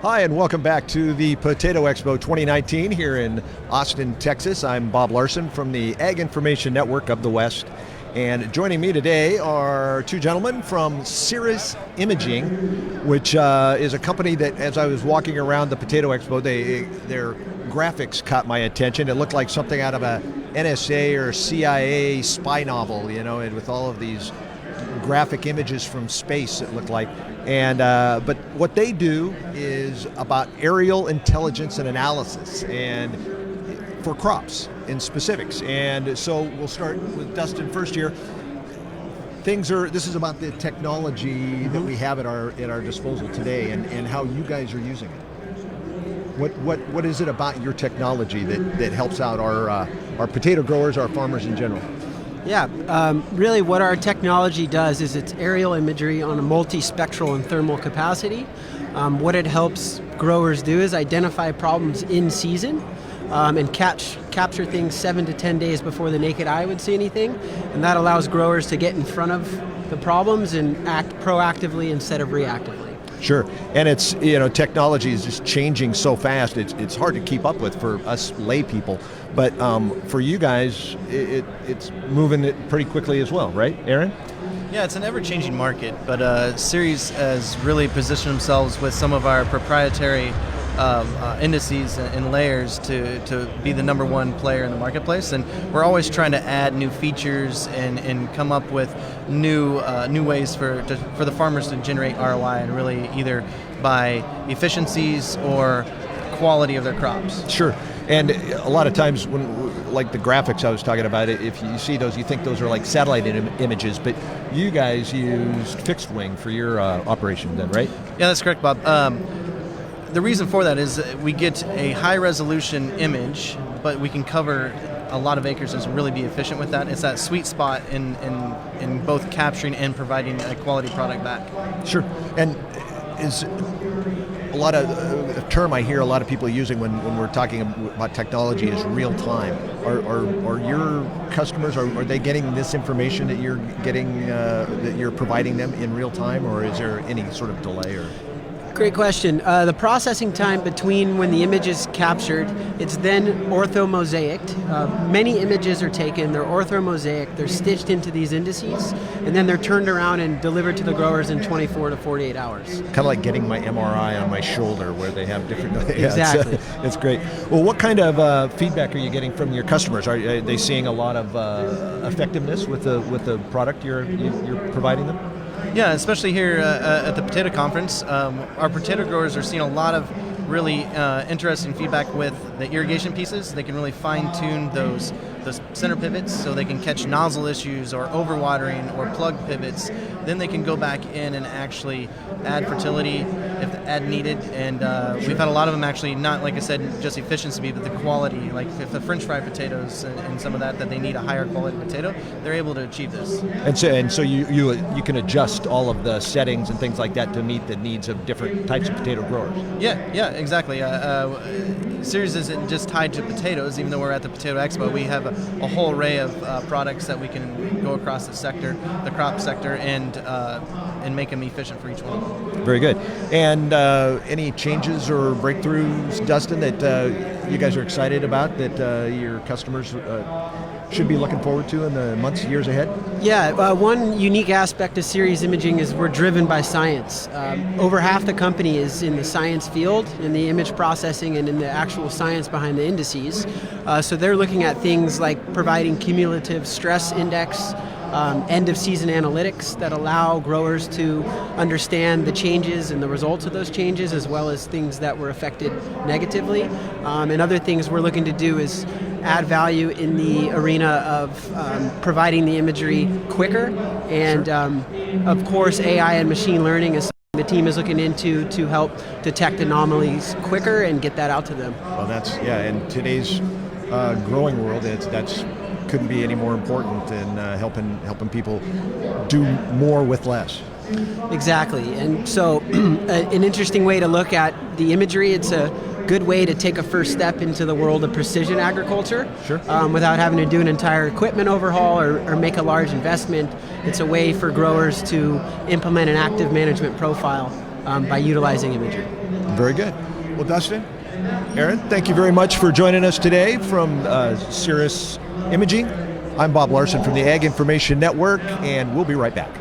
Hi, and welcome back to the Potato Expo 2019 here in Austin, Texas. I'm Bob Larson from the Ag Information Network of the West. And joining me today are two gentlemen from Ceres Imaging, which is a company that, as I was walking around the Potato Expo, their graphics caught my attention. It looked like something out of a NSA or CIA spy novel, and with all of these graphic images from space, it looked like. And but what they do is about aerial intelligence and analysis, and for crops in specifics. And so we'll start with Dustin first here. This is about the technology that we have at our disposal today, and how you guys are using it. What is it about your technology that helps out our potato growers, our farmers in general? Yeah, really what our technology does is it's aerial imagery on a multispectral and thermal capacity. What it helps growers do is identify problems in season and capture things 7 to 10 days before the naked eye would see anything. And that allows growers to get in front of the problems and act proactively instead of reactively. Sure, and it's technology is just changing so fast. It's hard to keep up with for us lay people, but for you guys, it's moving it pretty quickly as well, right, Aaron? Yeah, it's an ever-changing market, but Ceres has really positioned themselves with some of our proprietary indices and layers to be the number one player in the marketplace, and we're always trying to add new features and come up with new ways for the farmers to generate ROI, and really either by efficiencies or quality of their crops. Sure. And a lot of times when, like the graphics I was talking about, if you see those, you think those are like satellite images, but you guys used fixed wing for your operation then, right? Yeah, that's correct, Bob. The reason for that is we get a high resolution image, but we can cover a lot of acres and really be efficient with that. It's that sweet spot in both capturing and providing a quality product back. Sure. And is a lot of a term I hear a lot of people using when we're talking about technology is real time. Are your customers, are they getting this information that you're getting, that you're providing them in real time, or is there any sort of delay? Or Great question. The processing time between when the image is captured, it's then orthomosaicked. Many images are taken, they're orthomosaic, they're stitched into these indices, and then they're turned around and delivered to the growers in 24 to 48 hours. Kind of like getting my MRI on my shoulder where they have different... Exactly. It's great. Well, what kind of feedback are you getting from your customers? Are they seeing a lot of effectiveness with the product you're providing them? Yeah, especially here at the Potato Conference, our potato growers are seeing a lot of really interesting feedback with the irrigation pieces. They can really fine-tune those center pivots so they can catch nozzle issues or overwatering or plug pivots. Then they can go back in and actually add fertility if add needed. And we've had a lot of them actually, not like I said, just efficiency, but the quality. Like if the French fry potatoes and some of that they need a higher quality potato, they're able to achieve this. And so you can adjust all of the settings and things like that to meet the needs of different types of potato growers. Yeah, exactly. Ceres isn't just tied to potatoes. Even though we're at the Potato Expo, we have a whole array of products that we can go across the crop sector, and make them efficient for each one. Very good. And any changes or breakthroughs, Dustin, that you guys are excited about that your customers should be looking forward to in the months, years ahead? Yeah, one unique aspect of Ceres Imaging is we're driven by science. Over half the company is in the science field, in the image processing and in the actual science behind the indices. So they're looking at things like providing cumulative stress index, end of season analytics that allow growers to understand the changes and the results of those changes, as well as things that were affected negatively. And other things we're looking to do is add value in the arena of providing the imagery quicker, and of course AI and machine learning is something the team is looking into to help detect anomalies quicker and get that out to them. Well, in today's growing world, that's couldn't be any more important than helping people do more with less. Exactly, and so an interesting way to look at the imagery, it's a good way to take a first step into the world of precision agriculture. Sure. Without having to do an entire equipment overhaul or make a large investment. It's a way for growers to implement an active management profile by utilizing imagery. Very good. Well, Dustin, Aaron, thank you very much for joining us today from Ceres Imaging. I'm Bob Larson from the Ag Information Network, and we'll be right back.